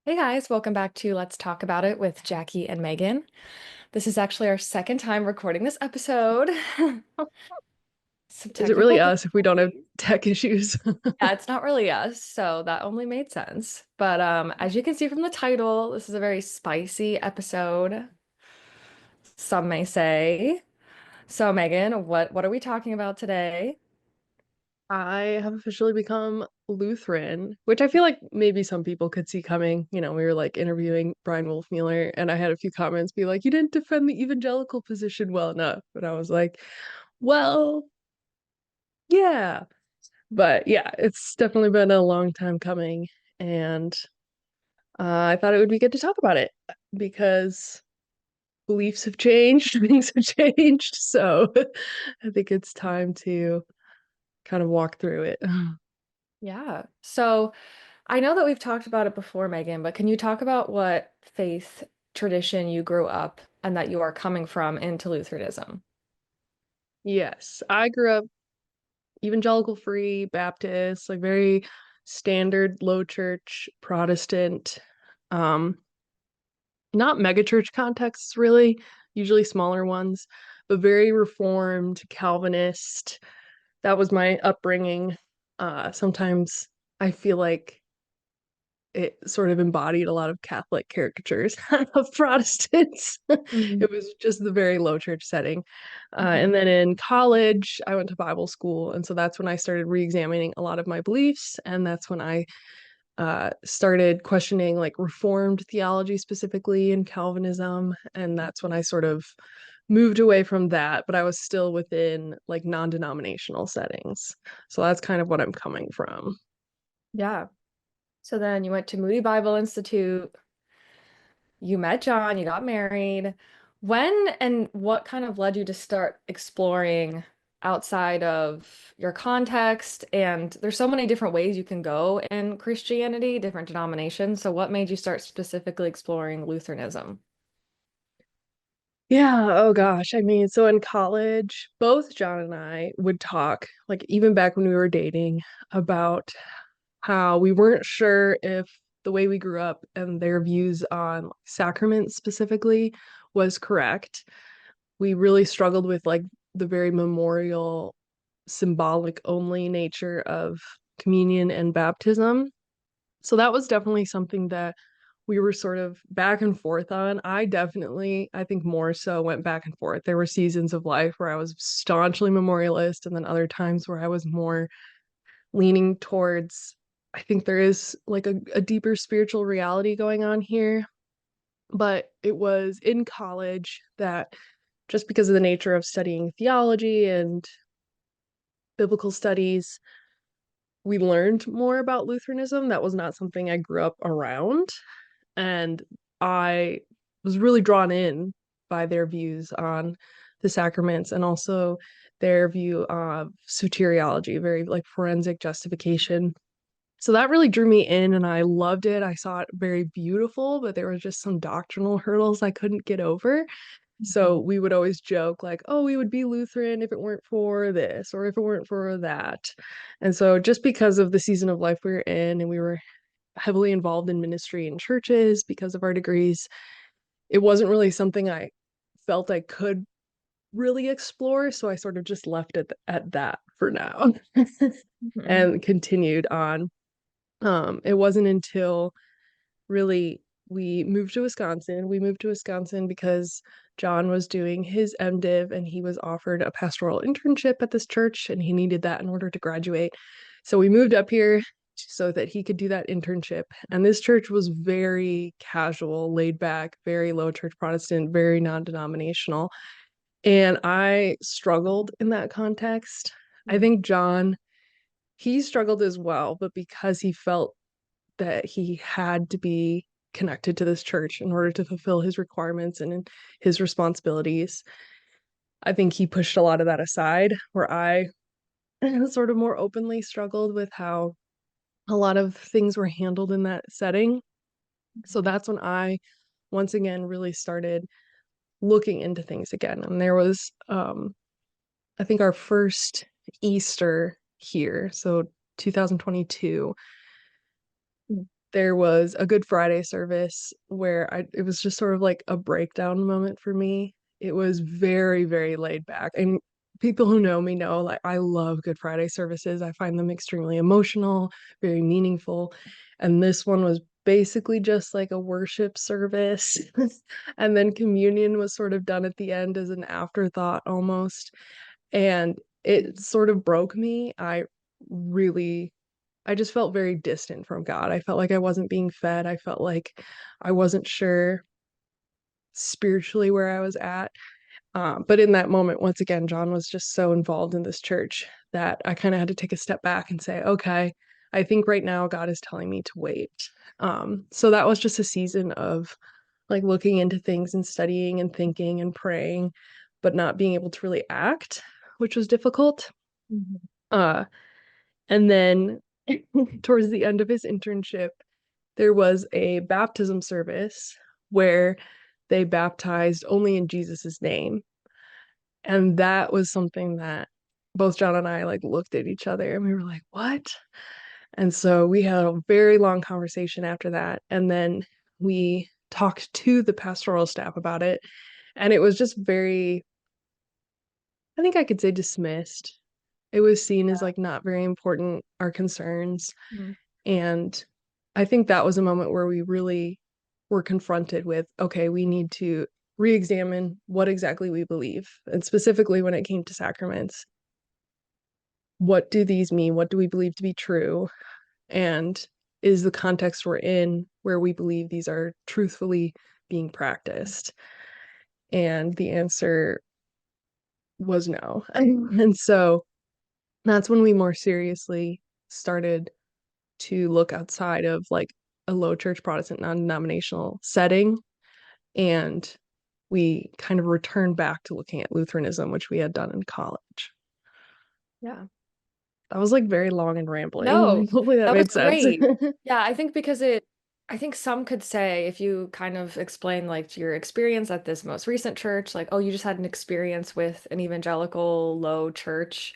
Hey guys, welcome back to Let's Talk About It with Jackie and Megan. This is actually our second time recording this episode. Some Is it technical really us if we don't have difficulties. tech issues? Yeah, it's not really us, so that only made sense. But as you can see from the title, this is a very spicy episode, some may say. So Megan, what are we talking about today? I have officially become Lutheran, which I feel like maybe some people could see coming. We were like interviewing Brian Wolfmueller, and I had a few comments be like, "You didn't defend the evangelical position well enough." But I was like, "Well, yeah." But yeah, it's definitely been a long time coming, and I thought it would be good to talk about it because beliefs have changed, things have changed. So I think it's time to kind of walk through it. Yeah. So I know that we've talked about it before, Megan, but can you talk about what faith tradition you grew up and that you are coming from into Lutheranism? Yes, I grew up evangelical free Baptist, like very standard low church Protestant, um, not megachurch contexts really, usually smaller ones, but very reformed Calvinist. That was my upbringing. Sometimes I feel like it sort of embodied a lot of Catholic caricatures of Protestants. Mhm. It was just the very low church setting. And Mhm. then in college, I went to Bible school. And so that's when I started re-examining a lot of my beliefs. And that's when I started questioning like Reformed theology specifically and Calvinism. And that's when I sort of moved away from that, but I was still within like non-denominational settings. So that's kind of what I'm coming from. Yeah. So then you went to Moody Bible Institute, you met John, you got married. When and what kind of led you to start exploring outside of your context? And there's so many different ways you can go in Christianity, different denominations. So what made you start specifically exploring Lutheranism? Yeah, oh gosh. I mean, so in college, both John and I would talk, like even back when we were dating, about how we weren't sure if the way we grew up and their views on like, sacraments specifically was correct. We really struggled with like the very memorial, symbolic only nature of communion and baptism. So that was definitely something that we were sort of back and forth on. I definitely, I think more so went back and forth. There were seasons of life where I was staunchly memorialist, and then other times where I was more leaning towards, I think there is like a deeper spiritual reality going on here. But it was in college that just because of the nature of studying theology and biblical studies, we learned more about Lutheranism. That was not something I grew up around. And I was really drawn in by their views on the sacraments and also their view of soteriology, very like forensic justification. So that really drew me in and I loved it. I saw it very beautiful, but there were just some doctrinal hurdles I couldn't get over. So we would always joke like, "Oh, we would be Lutheran if it weren't for this or if it weren't for that." And so just because of the season of life we were in and we were heavily involved in ministry in churches because of our degrees, it wasn't really something I felt I could really explore. So I sort of just left it at that for now Mhm. and continued on. It wasn't until really we moved to Wisconsin. We moved to Wisconsin because John was doing his MDiv and he was offered a pastoral internship at this church and he needed that in order to graduate. So we moved up here so that he could do that internship. And this church was very casual, laid back, very low church Protestant, very non-denominational. And I struggled in that context. I think John, he struggled as well, but because he felt that he had to be connected to this church in order to fulfill his requirements and his responsibilities. I think he pushed a lot of that aside, where I sort of more openly struggled with how a lot of things were handled in that setting. So that's when I once again really started looking into things again. And there was I think our first Easter here, so 2022, there was a Good Friday service where it was just sort of like a breakdown moment for me. It was very, very laid back. And people who know me know like I love Good Friday services. I find them extremely emotional, very meaningful. And this one was basically just like a worship service. And then communion was sort of done at the end as an afterthought almost. And it sort of broke me. Really I just felt very distant from God. I felt like I wasn't being fed. I felt like I wasn't sure spiritually where I was at. But in that moment, once again, John was just so involved in this church that I kind of had to take a step back and say, okay, I think right now God is telling me to wait. So that was just a season of like looking into things and studying and thinking and praying, but not being able to really act, which was difficult. Mhm. Uh, and then towards the end of his internship, there was a baptism service where they baptized only in Jesus's name. And that was something that both John and I like looked at each other and we were like, what? And so we had a very long conversation after that. And then we talked to the pastoral staff about it. And it was just very, I think I could say dismissed. It was seen as like not very important, our concerns. Mhm. And I think that was a moment where we really were confronted with, okay, we need to re-examine what exactly we believe. And specifically when it came to sacraments, what do these mean? What do we believe to be true? And is the context we're in where we believe these are truthfully being practiced? And the answer was no. And so that's when we more seriously started to look outside of like a low church Protestant non-denominational setting. And we kind of returned back to looking at Lutheranism, which we had done in college. Yeah. That was like very long and rambling. No, Hopefully that that was made sense. great. Yeah, I think because I think some could say if you kind of explain like your experience at this most recent church, like, oh, you just had an experience with an evangelical low church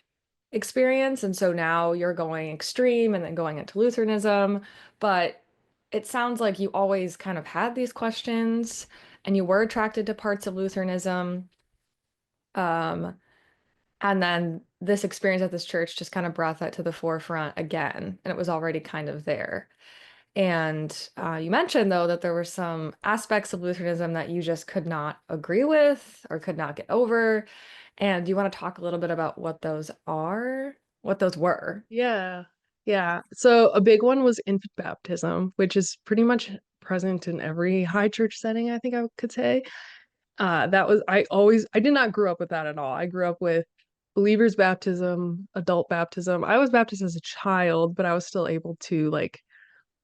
experience, and so now you're going extreme and then going into Lutheranism. But it sounds like you always kind of had these questions and you were attracted to parts of Lutheranism. Um, and then this experience at this church just kind of brought that to the forefront again, and it was already kind of there. And you mentioned, though, that there were some aspects of Lutheranism that you just could not agree with or could not get over. And do you want to talk a little bit about what those are, what those were? Yeah. Yeah. So a big one was infant baptism, which is pretty much present in every high church setting, I think I could say. That was I did not grow up with that at all. I grew up with believers baptism, adult baptism. I was baptized as a child, but I was still able to like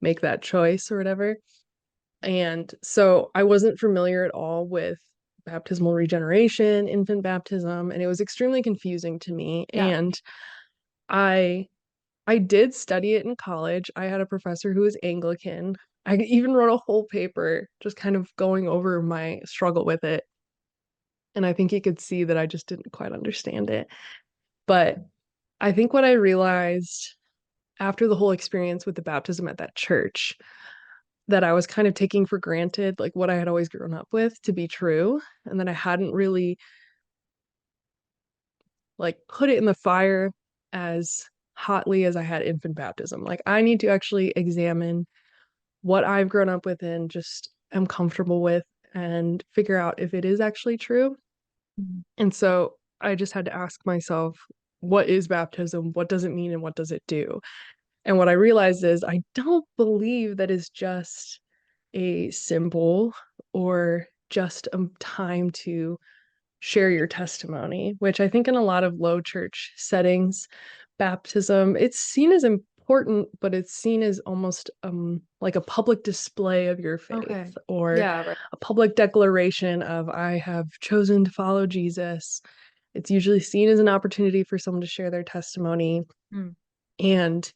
make that choice or whatever. And so I wasn't familiar at all with baptismal regeneration, infant baptism, and it was extremely confusing to me. Yeah. And I I did study it in college. I had a professor who was Anglican. I even wrote a whole paper just kind of going over my struggle with it. And I think he could see that I just didn't quite understand it. But I think what I realized after the whole experience with the baptism at that church that I was kind of taking for granted, like what I had always grown up with to be true, and that I hadn't really like put it in the fire as hotly as I had infant baptism. Like I need to actually examine what I've grown up with and just am comfortable with and figure out if it is actually true. Mhm. And so I just had to ask myself, what is baptism? What does it mean and what does it do? And what I realized is I don't believe that is just a symbol or just a time to share your testimony, which I think in a lot of low church settings, baptism, it's seen as important, but it's seen as almost like a public display of your Okay. faith or Yeah, right. a public declaration of I have chosen to follow Jesus. It's usually seen as an opportunity for someone to share their testimony. Mm. And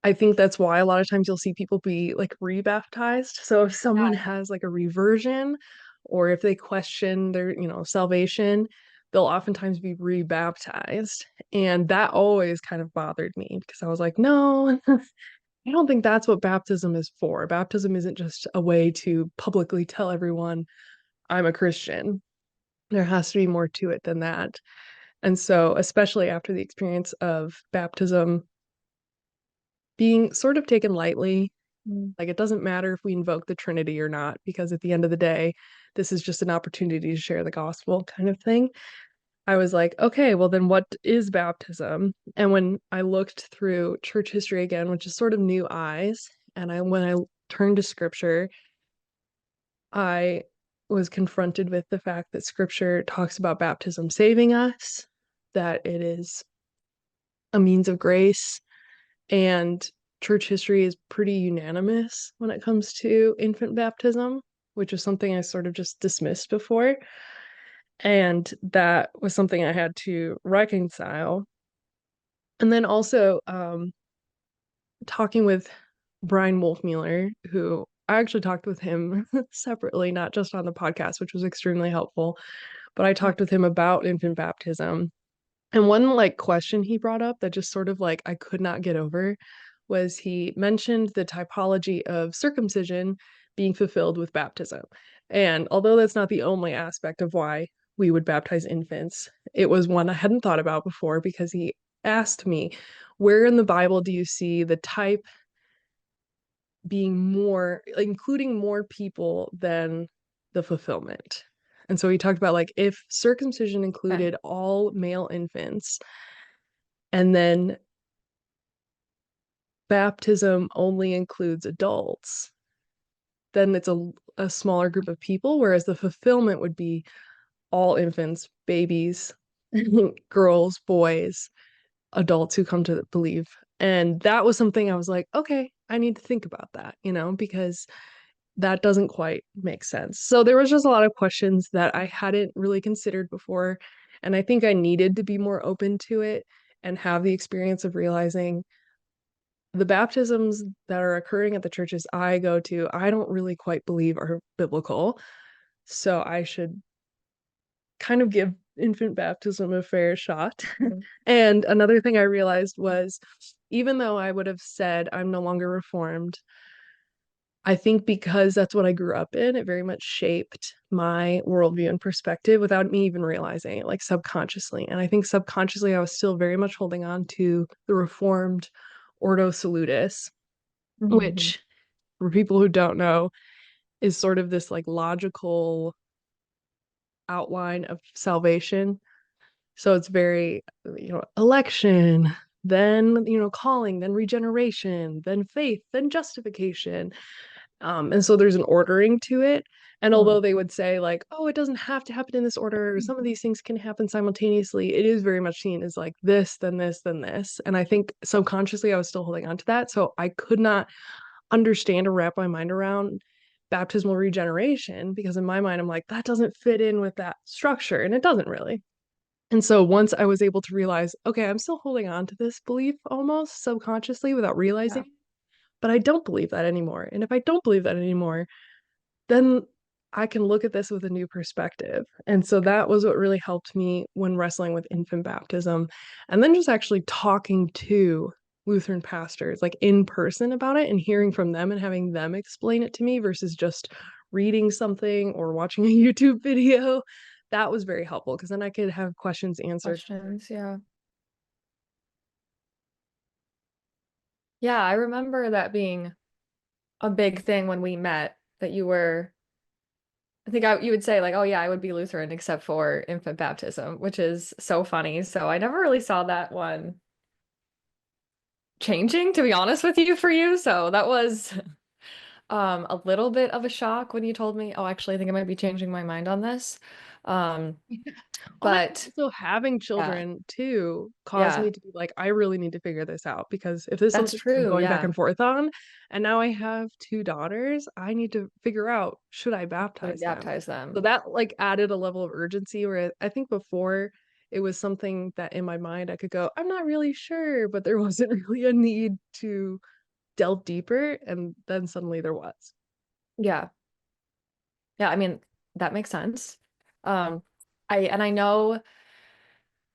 I think that's why a lot of times you'll see people be like rebaptized. So if someone Yeah. has like a reversion or if they question their, salvation, they'll oftentimes be rebaptized. And that always kind of bothered me because I was like, no, I don't think that's what baptism is for. Baptism isn't just a way to publicly tell everyone I'm a Christian. There has to be more to it than that. And so, especially after the experience of baptism being sort of taken lightly, Mm. like it doesn't matter if we invoke the Trinity or not, because at the end of the day, this is just an opportunity to share the gospel kind of thing. I was like, okay, well, then what is baptism? And when I looked through church history again, which is sort of new eyes, and when I turned to scripture, I was confronted with the fact that scripture talks about baptism saving us, that it is a means of grace, and church history is pretty unanimous when it comes to infant baptism, which is something I sort of just dismissed before. And that was something I had to reconcile. And then also talking with Brian Wolfmueller, who I actually talked with him separately, not just on the podcast, which was extremely helpful. But I talked with him about infant baptism. And one like question he brought up that just sort of like I could not get over was he mentioned the typology of circumcision being fulfilled with baptism. And although that's not the only aspect of why we would baptize infants, it was one I hadn't thought about before because he asked me, where in the Bible do you see the type being more, including more people than the fulfillment? And so he talked about like if circumcision Okay. included all male infants and then baptism only includes adults, then it's a smaller group of people, whereas the fulfillment would be all infants, babies, girls, boys, adults who come to believe. And that was something I was like, okay, I need to think about that, because that doesn't quite make sense. So there was just a lot of questions that I hadn't really considered before. And I think I needed to be more open to it and have the experience of realizing the baptisms that are occurring at the churches I go to, I don't really quite believe are biblical. So I should kind of give infant baptism a fair shot. Mhm. And another thing I realized was even though I would have said I'm no longer reformed, I think because that's what I grew up in, it very much shaped my worldview and perspective without me even realizing it, like subconsciously. And I think subconsciously I was still very much holding on to the reformed Ordo Salutis, Mhm. which for people who don't know is sort of this like logical outline of salvation. So it's very, election, then, calling, then regeneration, then faith, then justification. And so there's an ordering to it. And Mhm. although they would say, like, oh, it doesn't have to happen in this order, some of these things can happen simultaneously, it is very much seen as like this, then this, then this. And I think subconsciously I was still holding on to that. So I could not understand or wrap my mind around baptismal regeneration because in my mind, I'm like, that doesn't fit in with that structure. And it doesn't really. And so once I was able to realize, okay, I'm still holding on to this belief almost subconsciously without Yeah. realizing, but I don't believe that anymore. And if I don't believe that anymore, then I can look at this with a new perspective. And so that was what really helped me when wrestling with infant baptism. And then just actually talking to Lutheran pastors, like in person about it and hearing from them and having them explain it to me versus just reading something or watching a YouTube video. That was very helpful because then I could have questions answered. Questions. Yeah. Yeah. I remember that being a big thing when we met, that you were, I think you would say like, oh yeah, I would be Lutheran except for infant baptism, which is so funny. So I never really saw that one changing, to be honest with you, for you. So that was a little bit of a shock when you told me, oh, actually, I think I might be changing my mind on this. Um, Oh, I think but also having yeah, children too caused yeah, me to be like, I really need to figure this out because if this is that's something I'm true. going back Yeah. and forth on, and now I have two daughters, I need to figure out should I Would I baptize them? baptize So them? that like added a level of urgency where I think before it was something that in my mind I could go, I'm not really sure, but there wasn't really a need to delve deeper, and then suddenly there was. Yeah. Yeah, I mean, that makes sense. Um, I know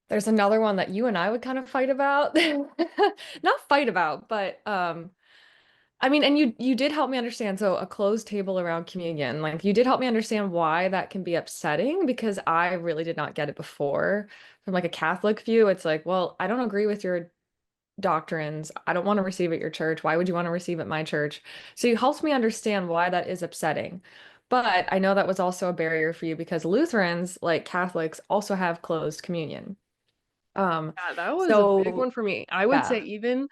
there's another one that you and I would kind of fight about. Not fight about, but I mean, and you did help me understand. So a closed table around communion, like you did help me understand why that can be upsetting because I really did not get it before. From like a Catholic view, it's like, well, I don't agree with your doctrines. I don't want to receive at your church. Why would you want to receive at my church? So you helped me understand why that is upsetting. But I know that was also a barrier for you because Lutherans, like Catholics, also have closed communion. Um, Yeah, that was a big so one for me. I would say yeah, even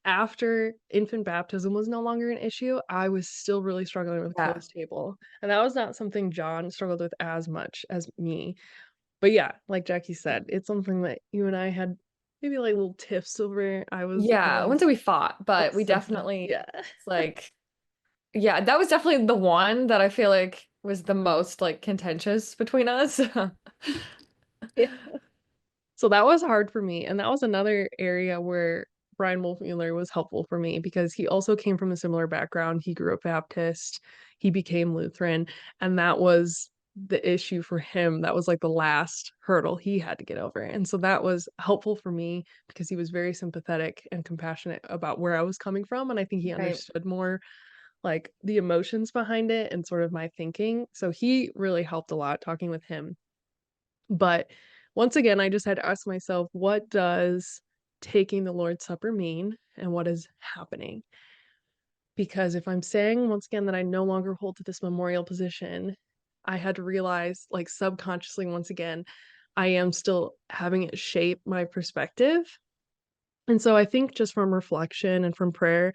after infant baptism was no longer an issue, I was still really struggling with yeah, closed table. And that was not something John struggled with as much as me. But yeah, like Jackie said, it's something that you and I had maybe like little tiffs over. I was the yeah. I wouldn't most say we fought, but we obsessive. definitely Yeah. it's like yeah, that was definitely the one that I feel like was the most like contentious between us. Yeah. So that was hard for me. And that was another area where Brian Wolfmueller was helpful for me because he also came from a similar background. He grew up Baptist, he became Lutheran, and that was the issue for him. That was like the last hurdle he had to get over. And so that was helpful for me because he was very sympathetic and compassionate about where I was coming from. And I think he Right. understood more like the emotions behind it and sort of my thinking. So he really helped a lot talking with him. But once again, I just had to ask myself, what does taking the Lord's Supper mean and what is happening? Because if I'm saying once again that I no longer hold to this memorial position, I had to realize, like subconsciously, once again, I am still having it shape my perspective. And so I think just from reflection and from prayer,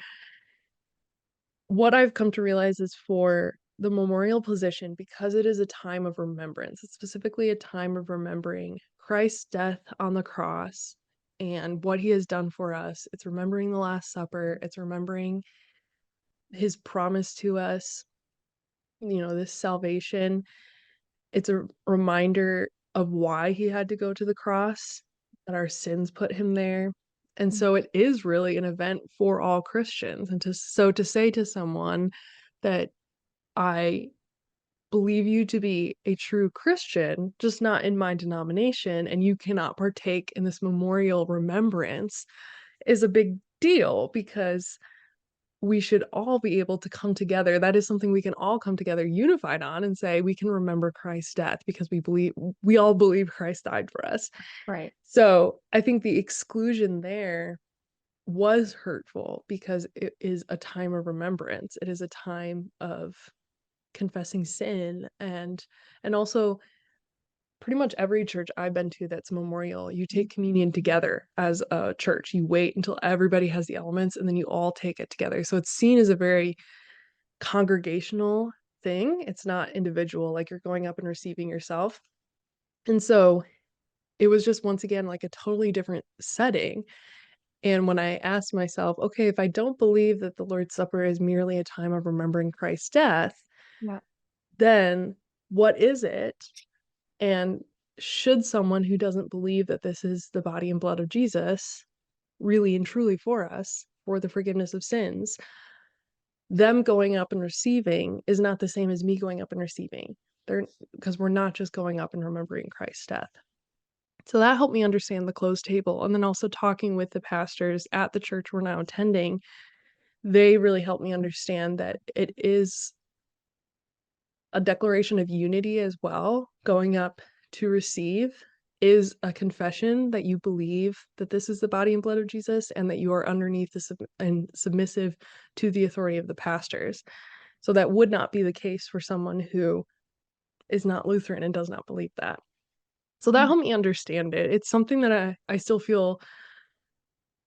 what I've come to realize is for the memorial position, because it is a time of remembrance, it's specifically a time of remembering Christ's death on the cross and what he has done for us. It's remembering the Last Supper, it's remembering his promise to us, this salvation. It's a reminder of why he had to go to the cross, that our sins put him there. And so it is really an event for all Christians. And to say to someone that I believe you to be a true Christian, just not in my denomination, and you cannot partake in this memorial remembrance is a big deal because we should all be able to come together. That is something we can all come together unified on and say we can remember Christ's death because we all believe Christ died for us. Right. So I think the exclusion there was hurtful because it is a time of remembrance. It is a time of confessing sin and also pretty much every church I've been to that's memorial, you take communion together as a church. You wait until everybody has the elements and then you all take it together. So it's seen as a very congregational thing. It's not individual, like you're going up and receiving yourself. And so it was just once again like a totally different setting. And when I asked myself, okay, if I don't believe that the Lord's Supper is merely a time of remembering Christ's death, Yeah. then what is it? And should someone who doesn't believe that this is the body and blood of Jesus really and truly for us, for the forgiveness of sins, them going up and receiving is not the same as me going up and receiving. They're because we're not just going up and remembering Christ's death. So that helped me understand the closed table. And then also talking with the pastors at the church we're now attending, they really helped me understand that it is a declaration of unity as well. Going up to receive is a confession that you believe that this is the body and blood of Jesus and that you are underneath and submissive to the authority of the pastors. So that would not be the case for someone who is not Lutheran and does not believe that. So that helped me understand it. It's something that I still feel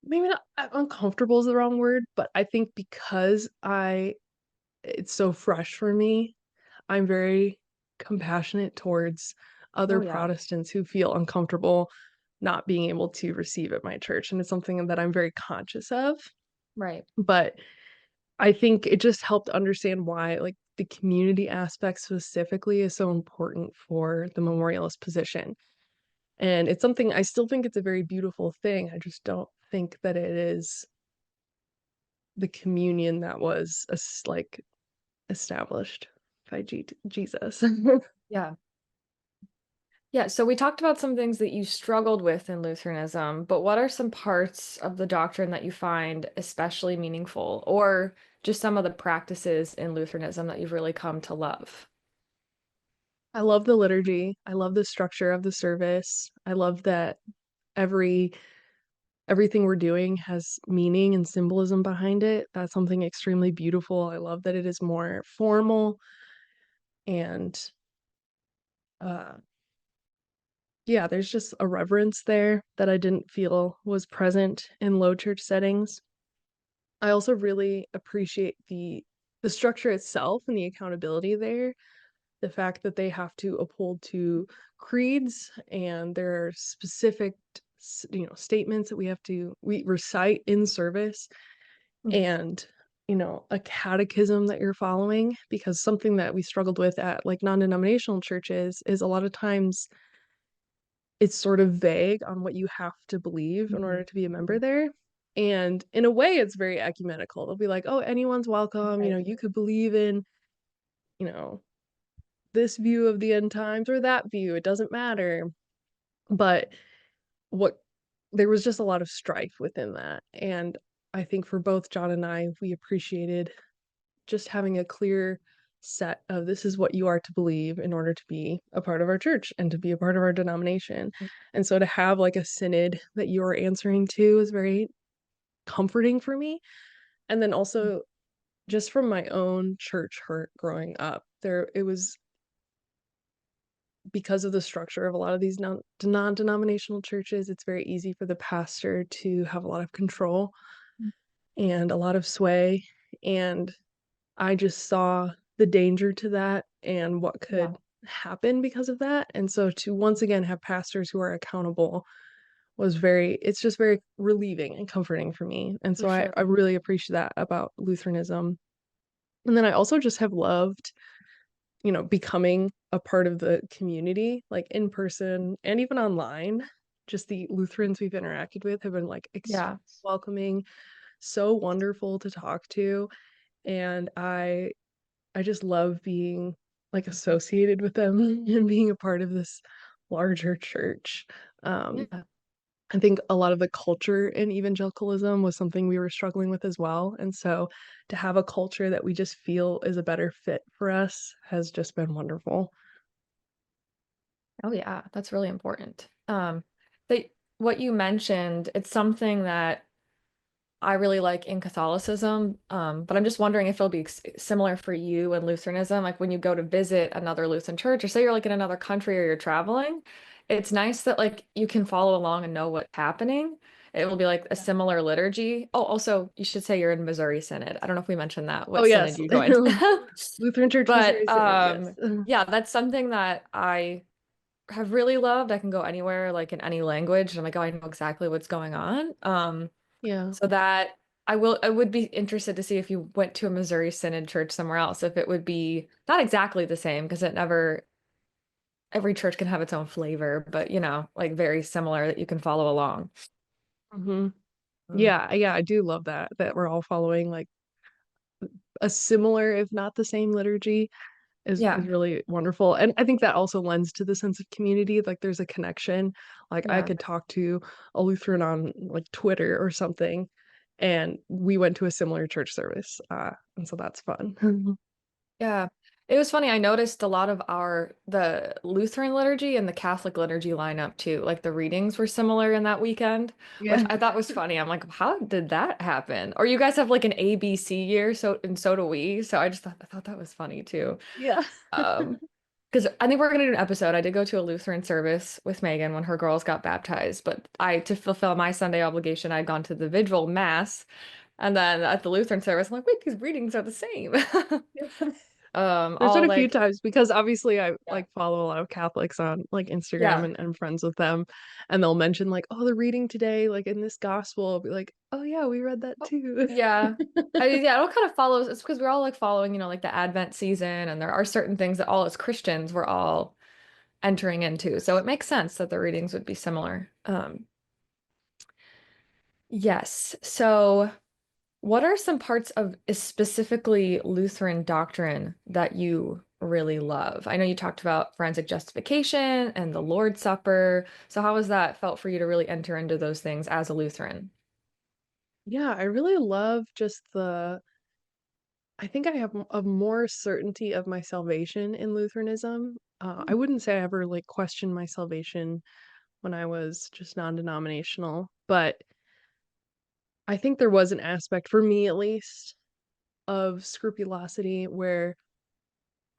maybe not uncomfortable is the wrong word, but I think because I it's so fresh for me, I'm very compassionate towards other Oh yeah. Protestants who feel uncomfortable not being able to receive at my church. And it's something that I'm very conscious of. Right. But I think it just helped understand why, like, the community aspect specifically is so important for the memorialist position. And it's something I still think it's a very beautiful thing. I just don't think that it is the communion that was like established by Jesus. Yeah. Yeah, so we talked about some things that you struggled with in Lutheranism, but what are some parts of the doctrine that you find especially meaningful or just some of the practices in Lutheranism that you've really come to love? I love the liturgy. I love the structure of the service. I love that every everything we're doing has meaning and symbolism behind it. That's something extremely beautiful. I love that it is more formal and uh yeah, there's just a reverence there that I didn't feel was present in low church settings. I also really appreciate the structure itself and the accountability there. The fact that they have to uphold to creeds and there are specific statements that we recite in service Mhm. and a catechism that you're following because something that we struggled with at like non-denominational churches is a lot of times it's sort of vague on what you have to believe in order Mhm. to be a member there. And in a way, it's very ecumenical. They'll be like, oh, anyone's welcome. Right. You could believe in, you know, this view of the end times or that view. It doesn't matter. But what there was just a lot of strife within that. And I think for both John and I, we appreciated just having a clear set of this is what you are to believe in order to be a part of our church and to be a part of our denomination. And so to have like a synod that you are answering to is very comforting for me. And then also just from my own church hurt growing up, there it was because of the structure of a lot of these non-denominational churches, it's very easy for the pastor to have a lot of control and a lot of sway. And I just saw the danger to that and what Yeah, could happen because of that. And so to once again have pastors who are accountable it's just very relieving and comforting for me. And for so I sure. really appreciate that about Lutheranism. And then I also just have loved, becoming a part of the community, like in person and even online. Just the Lutherans we've interacted with have been like extremely Yeah. welcoming, so wonderful to talk to. And I just love being like associated with them and being a part of this larger church. Um, Yeah. I think a lot of the culture in evangelicalism was something we were struggling with as well. And so to have a culture that we just feel is a better fit for us has just been wonderful. Oh yeah, that's really important. They what you mentioned, it's something that I really like in Catholicism, but I'm just wondering if it'll be similar for you in Lutheranism. Like when you go to visit another Lutheran church, or say you're like in another country or you're traveling, it's nice that like you can follow along and know what's happening. It will be like a similar liturgy. Oh, also, you should say you're in Missouri Synod. I don't know if we mentioned that. Oh What synod yes. you joined? Lutheran Church But Missouri Synod, yes. yeah, that's something that I have really loved. I can go anywhere, like in any language, and I'm like, oh, I know exactly what's going on. Yeah. So that I would be interested to see if you went to a Missouri Synod church somewhere else, if it would be not exactly the same, because it never, every church can have its own flavor, but like very similar that you can follow along. Hmm. Mm. Yeah, I do love that we're all following like a similar, if not the same liturgy is Yeah, really wonderful. And I think that also lends to the sense of community. Like there's a connection. Like I yeah. could talk to a Lutheran on like Twitter or something, and we went to a similar church service. And so that's fun. Yeah. It was funny. I noticed a lot of the Lutheran liturgy and the Catholic liturgy line up too. Like the readings were similar in that weekend, which Yeah. I thought was funny. I'm like, how did that happen? Or you guys have like an ABC year, so do we. So I thought that was funny too. Yeah. Um, because I think we're gonna do an episode. I did go to a Lutheran service with Megan when her girls got baptized, but to fulfill my Sunday obligation, I'd gone to the vigil mass, and then at the Lutheran service, I'm like, wait, these readings are the same. There's been All a few like, times because obviously I yeah, like follow a lot of Catholics on like Instagram yeah, and friends with them, and they'll mention like, oh, the reading today, like in this gospel, I'll be like, oh yeah, we read that oh, too. yeah. Yeah, it all kind of follows. It's because we're all like following, like the Advent season, and there are certain things that all as Christians we're all entering into. So it makes sense that the readings would be similar. Yes. So what are some parts of specifically Lutheran doctrine that you really love? I know you talked about forensic justification and the Lord's Supper. So how has that felt for you to really enter into those things as a Lutheran? Yeah, I really love just I think I have a more certainty of my salvation in Lutheranism. I wouldn't say I ever like questioned my salvation when I was just non-denominational, but I think there was an aspect for me at least of scrupulosity where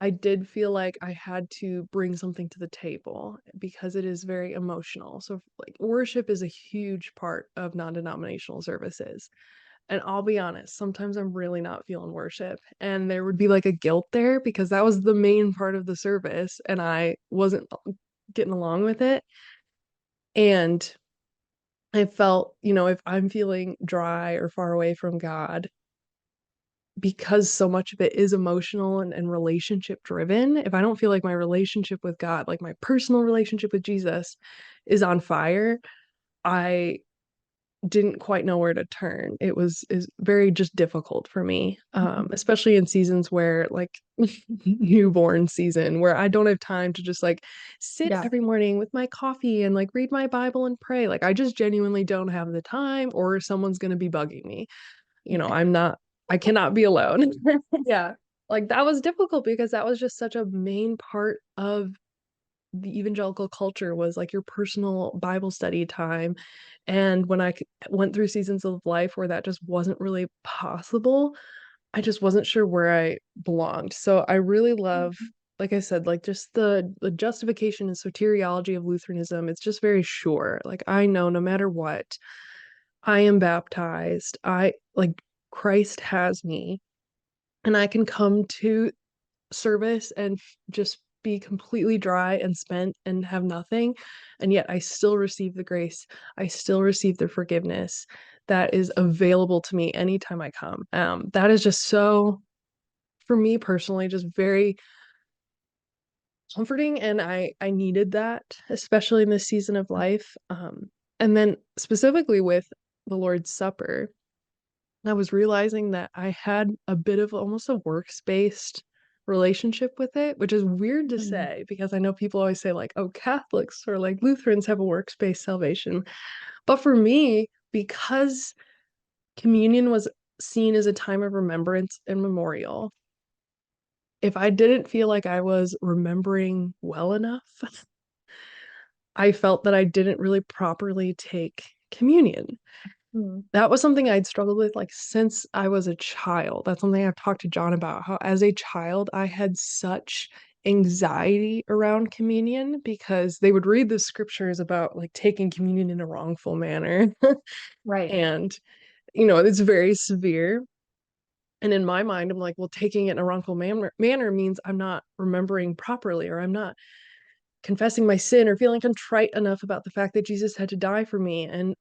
I did feel like I had to bring something to the table because it is very emotional. So like worship is a huge part of non-denominational services. And I'll be honest, sometimes I'm really not feeling worship. And there would be like a guilt there because that was the main part of the service and I wasn't getting along with it. And I felt, if I'm feeling dry or far away from God, because so much of it is emotional and relationship driven, if I don't feel like my relationship with God, like my personal relationship with Jesus, is on fire, I didn't quite know where to turn. It was is very just difficult for me, especially in seasons where like newborn season, where I don't have time to just like sit Yeah. every morning with my coffee and like read my Bible and pray. Like I just genuinely don't have the time, or someone's gonna be bugging me. I'm not. I cannot be alone. Yeah. Like that was difficult because that was just such a main part of the evangelical culture was like your personal Bible study time. And when went through seasons of life where that just wasn't really possible, I just wasn't sure where I belonged. So I really love, like I said, like just the justification and soteriology of Lutheranism. It's just very sure. Like I know no matter what, I am baptized. I like Christ has me, and I can come to service and just be completely dry and spent and have nothing. And yet I still receive the grace. I still receive the forgiveness that is available to me anytime I come. That is just so, for me personally, just very comforting. And I needed that, especially in this season of life. And then specifically with the Lord's Supper, I was realizing that I had a bit of almost a works-based relationship with it, which is weird to Mhm. say because I know people always say, like, oh, Catholics or like Lutherans have a works-based salvation. But for me, because communion was seen as a time of remembrance and memorial, if I didn't feel like I was remembering well enough, I felt that I didn't really properly take communion. Mhm. That was something I'd struggled with like since I was a child. That's something I've talked to John about, how as a child I had such anxiety around communion because they would read the scriptures about like taking communion in a wrongful manner. Right. And it's very severe. And in my mind, I'm like, well, taking it in a wrongful manner means I'm not remembering properly, or I'm not confessing my sin or feeling contrite enough about the fact that Jesus had to die for me. And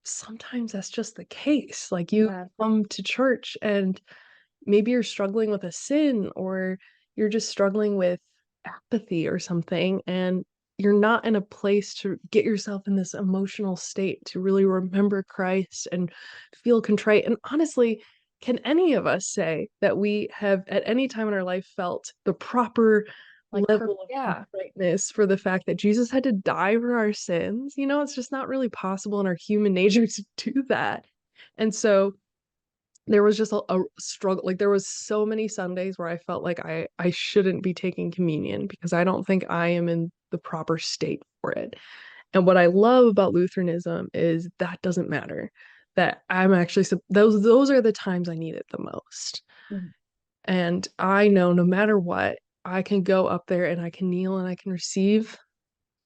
sometimes that's just the case. Like you Yeah. come to church and maybe you're struggling with a sin, or you're just struggling with apathy or something, and you're not in a place to get yourself in this emotional state to really remember Christ and feel contrite. And honestly, can any of us say that we have at any time in our life felt the proper Like, level of yeah. contriteness for the fact that Jesus had to die for our sins? It's just not really possible in our human nature to do that. And so there was just a struggle. Like there was so many Sundays where I felt like I shouldn't be taking communion because I don't think I am in the proper state for it. And what I love about Lutheranism is that doesn't matter. That I'm actually those are the times I need it the most. Mhm. And I know no matter what, I can go up there and I can kneel and I can receive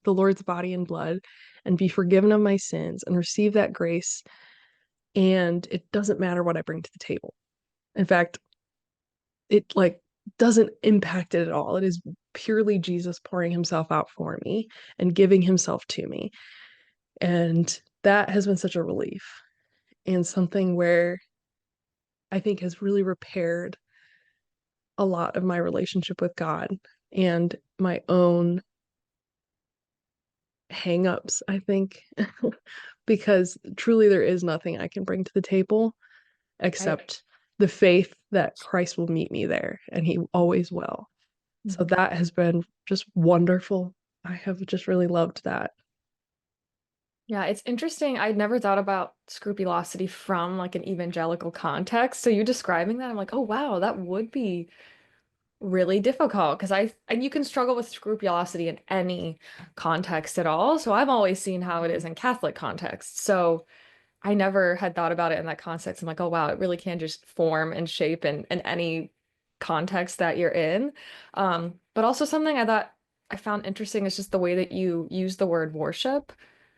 the Lord's body and blood and be forgiven of my sins and receive that grace. And it doesn't matter what I bring to the table. In fact, it like doesn't impact it at all. It is purely Jesus pouring himself out for me and giving himself to me. And that has been such a relief and something where I think has really repaired a lot of my relationship with God and my own hangups, I think, because truly there is nothing I can bring to the table Right. except the faith that Christ will meet me there, and he always will. So Mhm. that has been just wonderful. I have just really loved that. Yeah, it's interesting. I'd never thought about scrupulosity from like an evangelical context. So you describing that, I'm like, oh wow, that would be really difficult because and you can struggle with scrupulosity in any context at all. So I've always seen how it is in Catholic context. So I never had thought about it in that context. I'm like, oh wow, it really can just form and shape in any context that you're in. But also something I thought I found interesting is just the way that you use the word worship.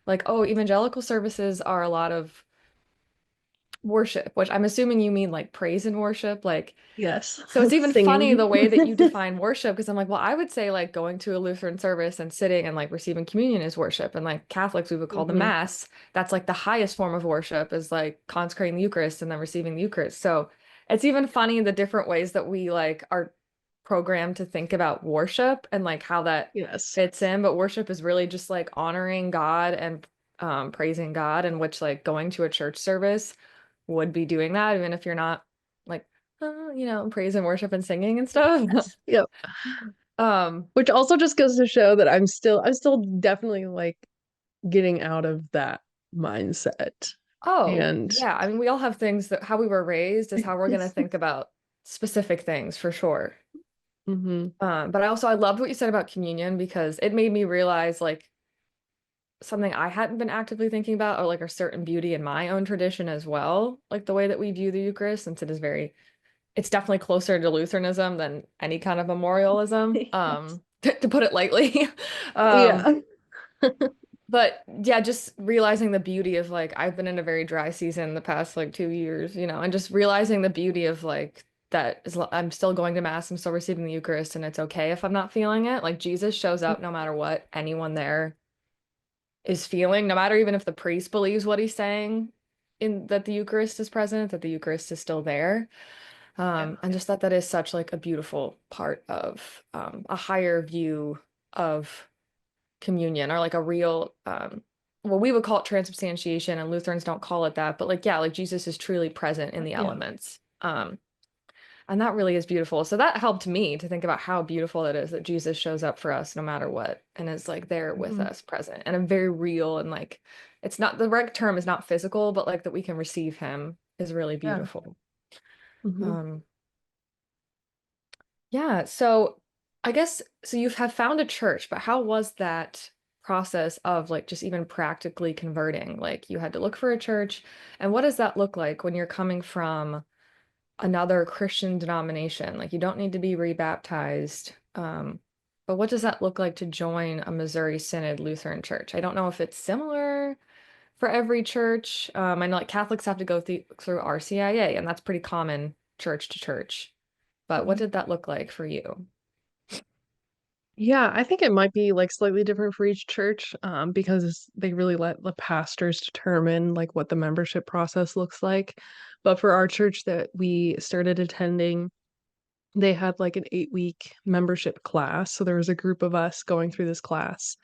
Like, oh, evangelical services are a lot of worship, which I'm assuming you mean like praise and worship. Like, Yes. so it's even funny Singing. the way that you define worship because I'm like, well, I would say like going to a Lutheran service and sitting and like receiving communion is worship. And like Catholics, we would call the Hmm. Mass. That's like the highest form of worship is like consecrating the Eucharist and then receiving the Eucharist. So it's even funny the different ways that we like are programmed to think about worship and like how that Yes. fits in. But worship is really just like honoring God and praising God, in which like going to a church service would be doing that, even if you're not like praise and worship and singing and stuff. Yes. Yep. Um, Which also just goes to show that I'm still definitely like getting out of that mindset. oh, And yeah, I mean, we all have things that how we were raised is how we're gonna think about specific things for sure. hmm But I loved what you said about communion because it made me realize like something I hadn't been actively thinking about, or like a certain beauty in my own tradition as well, like the way that we view the Eucharist, since it's definitely closer to Lutheranism than any kind of memorialism, yes. to put it lightly. Um, Yeah. but yeah, just realizing the beauty of like I've been in a very dry season the past like 2 years, and just realizing the beauty of like that is I'm still going to mass, I'm still receiving the Eucharist, and it's okay if I'm not feeling it. Like Jesus shows up no matter what anyone there is feeling, no matter even if the priest believes what he's saying in that the Eucharist is present, that the Eucharist is still there. Yeah. And just that is such like a beautiful part of a higher view of communion, or like a real well, we would call it transubstantiation and Lutherans don't call it that, but like yeah, like Jesus is truly present in the Yeah. elements. And that really is beautiful. So that helped me to think about how beautiful it is that Jesus shows up for us no matter what and is like there with hmm us present and a very real and like it's not the right term is not physical, but like that we can receive him is really Yeah. beautiful. hmm Um, Yeah, so I guess so you have found a church, but how was that process of like just even practically converting? Like you had to look for a church, and what does that look like when you're coming from another Christian denomination? Like you don't need to be rebaptized. But what does that look like to join a Missouri Synod Lutheran church? I don't know if it's similar for every church. I know like Catholics have to go through RCIA, and that's pretty common church to church. But what hmm did that look like for you? Yeah, I think it might be like slightly different for each church, because they really let the pastors determine like what the membership process looks like. But for our church that we started attending, they had like an 8-week membership class. So there was a group of us going through this class,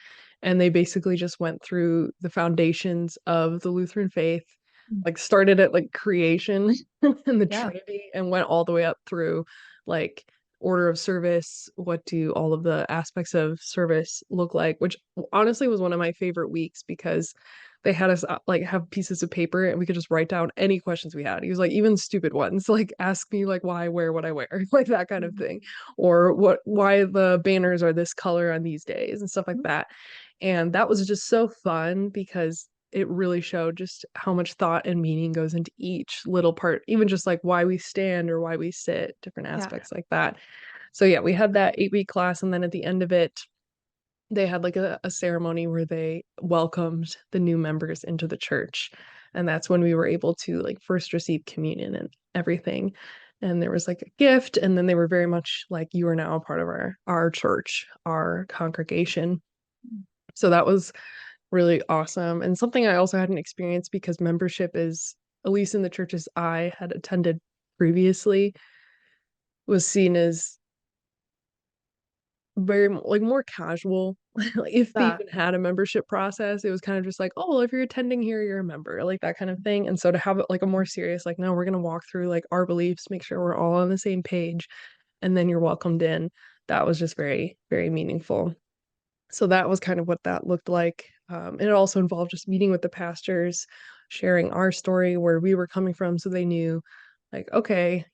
and they basically just went through the foundations of the Lutheran faith, like started at like creation and the Yeah. Trinity, and went all the way up through like order of service. What do all of the aspects of service look like? Which honestly was one of my favorite weeks because they had us like have pieces of paper and we could just write down any questions we had. He was like, even stupid ones, like ask me like why I wear what I wear, like that kind of thing, or why the banners are this color on these days and stuff like that. And that was just so fun because it really showed just how much thought and meaning goes into each little part, even just like why we stand or why we sit, different Yeah. aspects like that. So yeah, we had that 8-week class, and then at the end of it, they had like a ceremony where they welcomed the new members into the church. And that's when we were able to like first receive communion and everything. And there was like a gift, and then they were very much like, you are now a part of our church, our congregation. So that was really awesome. And something I also hadn't experienced because membership is, at least in the churches I had attended previously, was seen as very like more casual. Like if they Yeah. even had a membership process, it was kind of just like, oh, well, if you're attending here, you're a member, like that kind of thing. And so to have it like a more serious, like, no, we're gonna walk through like our beliefs, make sure we're all on the same page, and then you're welcomed in. That was just very, very meaningful. So that was kind of what that looked like And it also involved just meeting with the pastors, sharing our story, where we were coming from, so they knew, like, okay,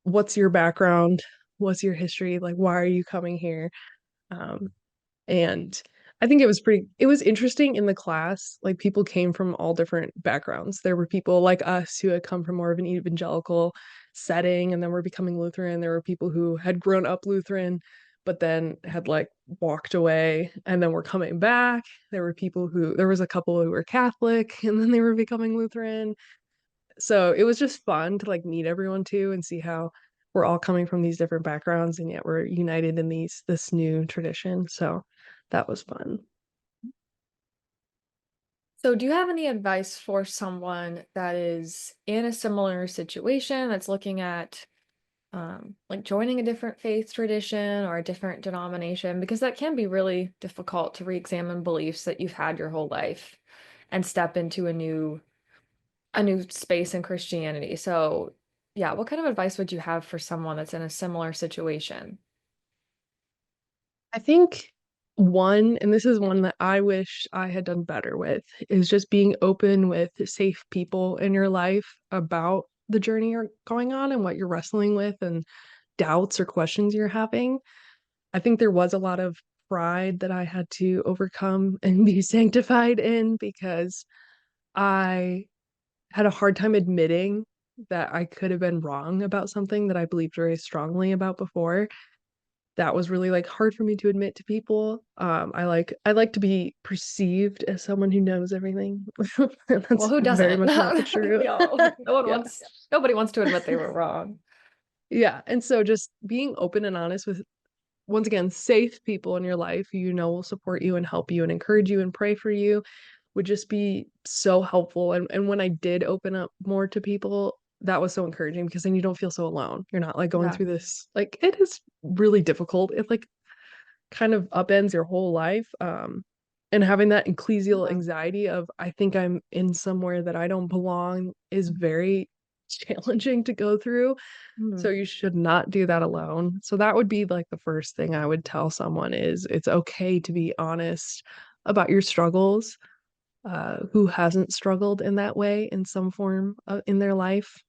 what's your background? What's your history? Like, why are you coming here? Um, and I think it was interesting in the class. Like, people came from all different backgrounds. There were people like us who had come from more of an evangelical setting and then were becoming Lutheran. There were people who had grown up Lutheran, but then had like walked away and then were coming back. There was a couple who were Catholic and then they were becoming Lutheran. So it was just fun to like meet everyone too and see how we're all coming from these different backgrounds and yet we're united in this new tradition. So that was fun. So, do you have any advice for someone that is in a similar situation that's looking at like joining a different faith tradition or a different denomination? Because that can be really difficult to re-examine beliefs that you've had your whole life and step into a new space in Christianity. So, yeah, what kind of advice would you have for someone that's in a similar situation? I think one, and this is one that I wish I had done better with, is just being open with safe people in your life about the journey you're going on and what you're wrestling with and doubts or questions you're having. I think there was a lot of pride that I had to overcome and be sanctified in because I had a hard time admitting that I could have been wrong about something that I believed very strongly about before. That was really like hard for me to admit to people. I like to be perceived as someone who knows everything. And Well, that's who very doesn't? much not the truth. No one Yeah. wants, nobody wants to admit they were wrong. Yeah. And so just being open and honest with, once again, safe people in your life who you know will support you and help you and encourage you and pray for you would just be so helpful. And when I did open up more to people, that was so encouraging because then you don't feel so alone. You're not like going Yeah. through this, like, it is really difficult. It like kind of upends your whole life. And having that ecclesial Yeah. anxiety of I think I'm in somewhere that I don't belong is very challenging to go through. So Mhm. you should not do that alone. So that would be like the first thing I would tell someone is it's okay to be honest about your struggles. Who hasn't struggled in that way in some form in their life?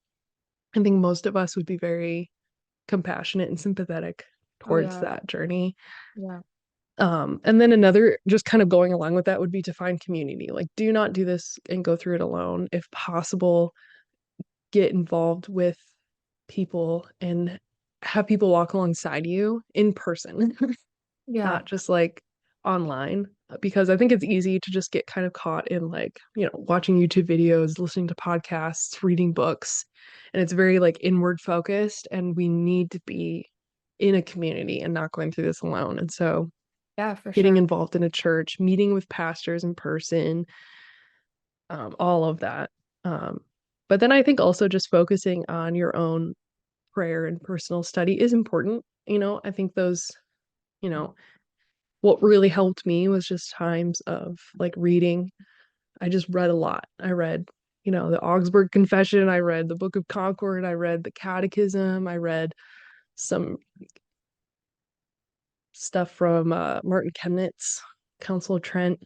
I think most of us would be very compassionate and sympathetic Oh towards yeah. that journey. Yeah. And then another, just kind of going along with that, would be to find community. Like, do not do this and go through it alone. If possible, get involved with people and have people walk alongside you in person, Yeah. not just like online. Because I think it's easy to just get kind of caught in like, watching YouTube videos, listening to podcasts, reading books, and it's very like inward focused. And we need to be in a community and not going through this alone. And so Yeah, for getting sure. involved in a church, meeting with pastors in person, all of that. Um, but then I think also just focusing on your own prayer and personal study is important. I think those, you know, what really helped me was just times of like reading. I just read a lot. I read, the Augsburg Confession. I read the Book of Concord. I read the Catechism. I read some stuff from Martin Chemnitz's Council of Trent.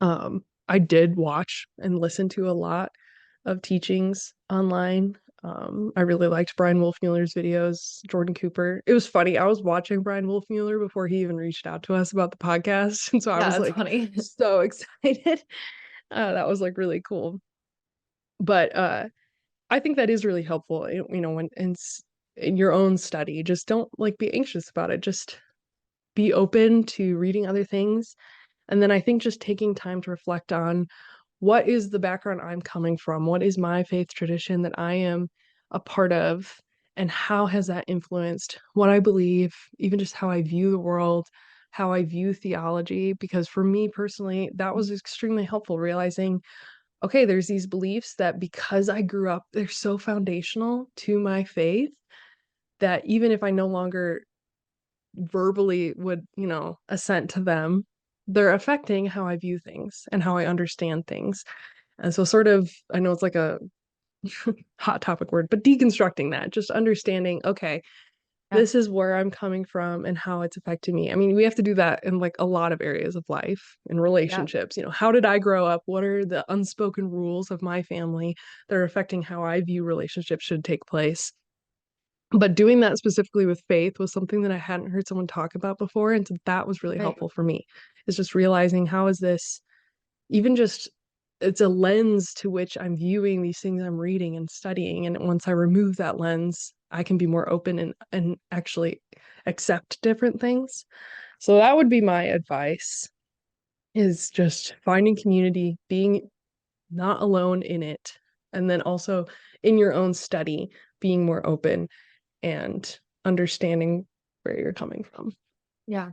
I did watch and listen to a lot of teachings online. I really liked Brian Wolfmueller's videos, Jordan Cooper. It was funny. I was watching Brian Wolfmueller before he even reached out to us about the podcast. And so I Yeah, was that's like funny. so excited. That was like really cool. But I think that is really helpful, when in your own study. Just don't like be anxious about it. Just be open to reading other things. And then I think just taking time to reflect on what is the background I'm coming from? What is my faith tradition that I am a part of? And how has that influenced what I believe, even just how I view the world, how I view theology? Because for me personally, that was extremely helpful realizing, okay, there's these beliefs that because I grew up, they're so foundational to my faith that even if I no longer verbally would, assent to them, they're affecting how I view things and how I understand things. And so, sort of, I know it's like a hot topic word, but deconstructing that, just understanding, okay, Yeah. this is where I'm coming from and how it's affecting me. I mean, we have to do that in like a lot of areas of life and Yeah. relationships. How did I grow up? What are the unspoken rules of my family that are affecting how I view relationships should take place? But doing that specifically with faith was something that I hadn't heard someone talk about before. And so that was really Right. helpful for me, is just realizing how is this even just it's a lens to which I'm viewing these things I'm reading and studying. And once I remove that lens, I can be more open and actually accept different things. So that would be my advice, is just finding community, being not alone in it, and then also in your own study, being more open and understanding where you're coming from. Yeah.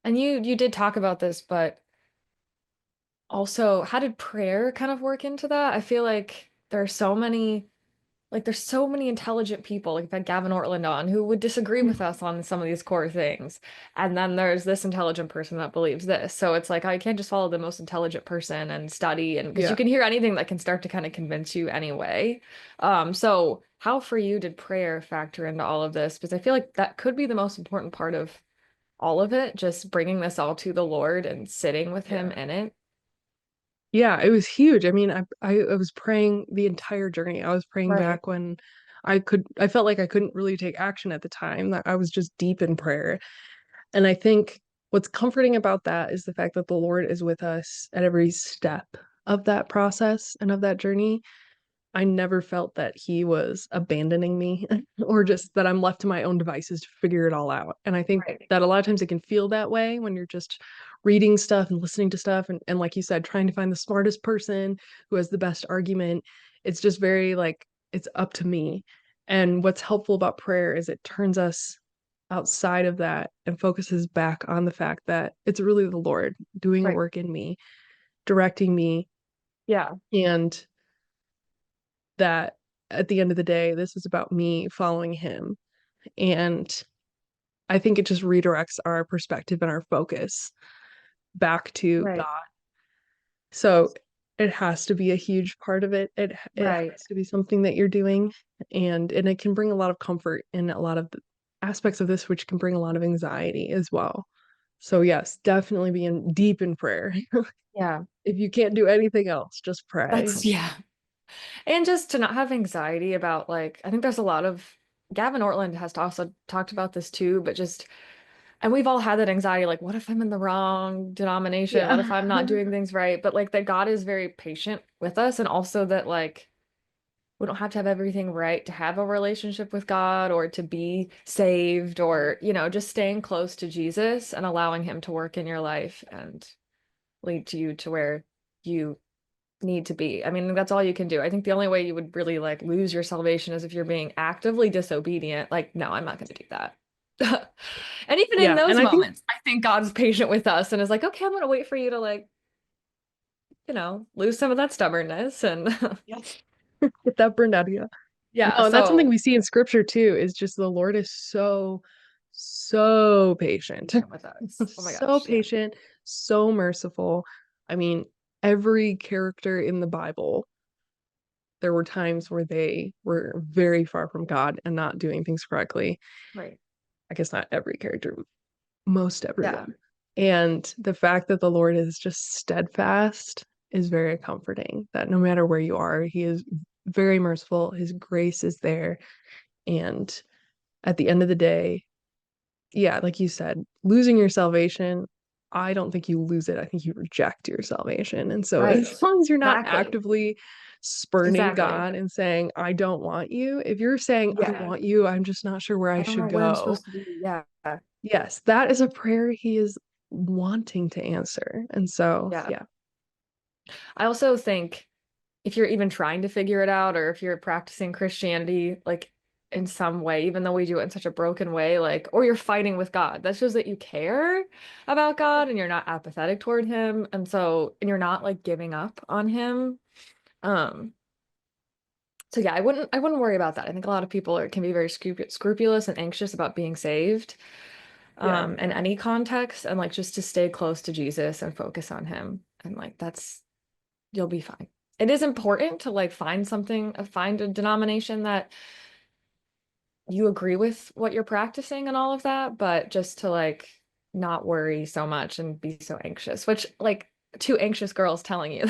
And you did talk about this, but also, how did prayer kind of work into that? I feel like there's so many intelligent people, like that Gavin Ortland on, who would disagree with us on some of these core things. And then there's this intelligent person that believes this. So it's like, I can't just follow the most intelligent person and study, and because you Yeah. can hear anything that can start to kind of convince you anyway. So how for you did prayer factor into all of this? Because I feel like that could be the most important part of all of it, just bringing this all to the Lord and sitting with him Yeah. in it. Yeah, it was huge. I mean, I was praying the entire journey. I was praying Right. back when I felt like I couldn't really take action at the time, that I was just deep in prayer. And I think what's comforting about that is the fact that the Lord is with us at every step of that process and of that journey. I never felt that he was abandoning me or just that I'm left to my own devices to figure it all out. And I think Right. that a lot of times it can feel that way when you're just reading stuff and listening to stuff and like you said, trying to find the smartest person who has the best argument. It's just very like it's up to me. And what's helpful about prayer is it turns us outside of that and focuses back on the fact that it's really the Lord doing a Right. work in me, directing me, Yeah. and that at the end of the day, this is about me following him. And I think it just redirects our perspective and our focus back to Right. God. So it has to be a huge part of it. It Right. has to be something that you're doing, and it can bring a lot of comfort in a lot of the aspects of this, which can bring a lot of anxiety as well. So yes, definitely being deep in prayer. Yeah. If you can't do anything else, just pray. Yeah. And just to not have anxiety about like, I think there's a lot of Gavin Ortland has also talked about this too, but just, and we've all had that anxiety, like, what if I'm in the wrong denomination? What if Yeah. I'm not doing things right? But like that God is very patient with us, and also that like we don't have to have everything right to have a relationship with God or to be saved, or, just staying close to Jesus and allowing him to work in your life and lead you to where you need to be. I mean, that's all you can do. I think the only way you would really like lose your salvation is if you're being actively disobedient. Like, no, I'm not going to do that. And even in Yeah. those And I think moments, I think God's patient with us and is like, okay, I'm going to wait for you to like, lose some of that stubbornness and yes, get that burned out of you. yeah, No, and that's something so we see in scripture too, is just the Lord is so, so patient. patient with us. Oh my So gosh, yeah. patient, so merciful. I mean, every character in the Bible, there were times where they were very far from God and not doing things correctly. Right. I guess not every character, most Yeah. everyone. And the fact that the Lord is just steadfast is very comforting, that no matter where you are, he is very merciful. His grace is there. And at the end of the day, yeah, like you said, losing your salvation, I don't think you lose it. I think you reject your salvation. And so Right. as long as you're not Exactly. actively spurning Exactly. God and saying, I don't want you, if you're saying, I Yeah. want you, I'm just not sure where I I don't should know where I'm go. supposed to be. Yeah. Yes, that is a prayer he is wanting to answer. And so, Yeah. yeah, I also think if you're even trying to figure it out, or if you're practicing Christianity like in some way, even though we do it in such a broken way, like, or you're fighting with God, that shows that you care about God and you're not apathetic toward him. And you're not like giving up on him. Um, so yeah, I wouldn't worry about that. I think a lot of people can be very scrupulous and anxious about being saved, yeah, in any context, and like just to stay close to Jesus and focus on him. And like you'll be fine. It is important to like find a denomination that you agree with what you're practicing and all of that, but just to like not worry so much and be so anxious, which like two anxious girls telling you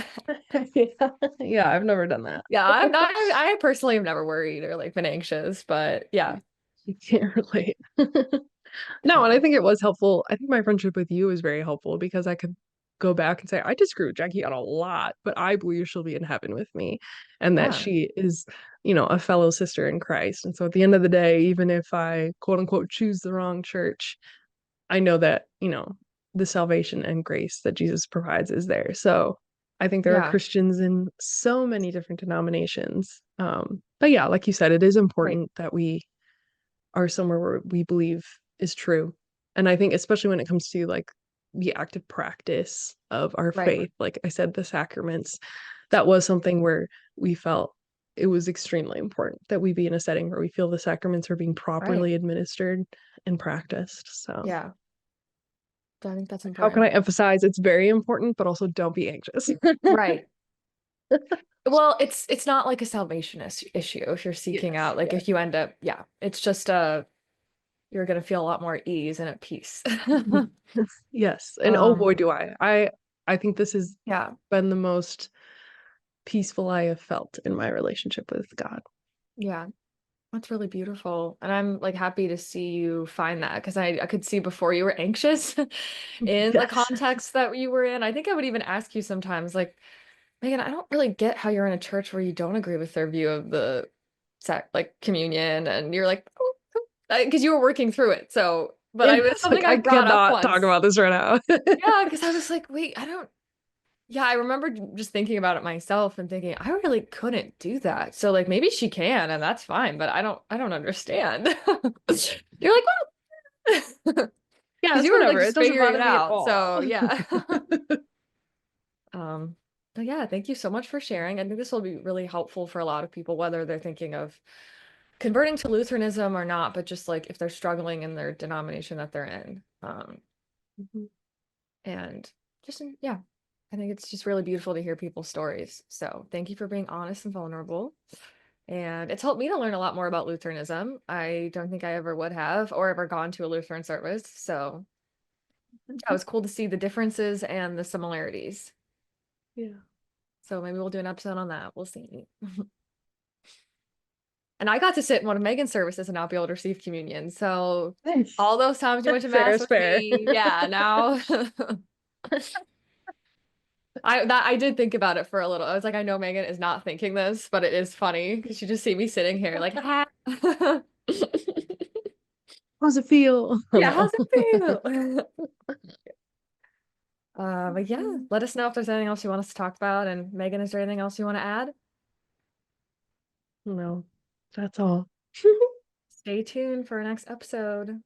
that. Yeah, yeah, I've never done that. Yeah, I'm not, I personally have never worried or like been anxious, but yeah. You can't relate. No, and I Um, think it was helpful. I think my friendship with you was very helpful because I could go back and say, I disagree with Jacque on a lot, but I believe she'll be in heaven with me and that yeah, she is, a fellow sister in Christ. And so at the end of the day, even if I quote unquote choose the wrong church, I know that, the salvation and grace that Jesus provides is there. So I think there are yeah, Christians in so many different denominations. But yeah, like you said, it is right, important that we are somewhere where we believe is true. And I think especially when it comes to like the active practice of our right, faith, like I said, the sacraments, that was something where we felt it was extremely important that we be in a setting where we feel the sacraments are being right. properly administered and practiced. So Yeah, I think that's how can important. I emphasize it's very important, but also don't be anxious. Right. Well, it's not like a salvationist issue if you're seeking Yes, out, like yes. if you end up, yeah, it's just you're gonna feel a lot more at ease and at peace. Yes. And oh Um, boy, do I. I think this has yeah, been the most peaceful I have felt in my relationship with God. yeah, that's really beautiful. And I'm like happy to see you find that because I could see before you were anxious in the Yes. context that you were in. I think I would even ask you sometimes, like, Megan, I don't really get how you're in a church where you don't agree with their view of the like communion, and you're like, oh, because you were working through it. So, but I was It's something like I I brought up cannot talk once. about this right now. Yeah, because I was like, wait, I don't. Yeah, I remember just thinking about it myself and thinking I really couldn't do that. So like maybe she can, and that's fine, but I don't understand. You're like, well, Yeah, because it's you were like whatever. It just doesn't figuring it bother me at out. all. So yeah. Um, but yeah, thank you so much for sharing. I think this will be really helpful for a lot of people, whether they're thinking of converting to Lutheranism or not, but just like if they're struggling in their denomination that they're in. And just, yeah, I think it's just really beautiful to hear people's stories. So thank you for being honest and vulnerable. And it's helped me to learn a lot more about Lutheranism. I don't think I ever would have or ever gone to a Lutheran service. So yeah, it was cool to see the differences and the similarities. Yeah. So maybe we'll do an episode on that. We'll see. And I got to sit in one of Megan's services and not be able to receive communion. So all those times you went to Fair mass is with fair. me, yeah, now I did think about it for a little. I was like, I know Megan is not thinking this, but it is funny because you just see me sitting here like, ha. How's it feel? Oh Yeah, no. how's it feel? But yeah, let us know if there's anything else you want us to talk about. And Megan, is there anything else you want to add? No, that's all. Stay tuned for our next episode.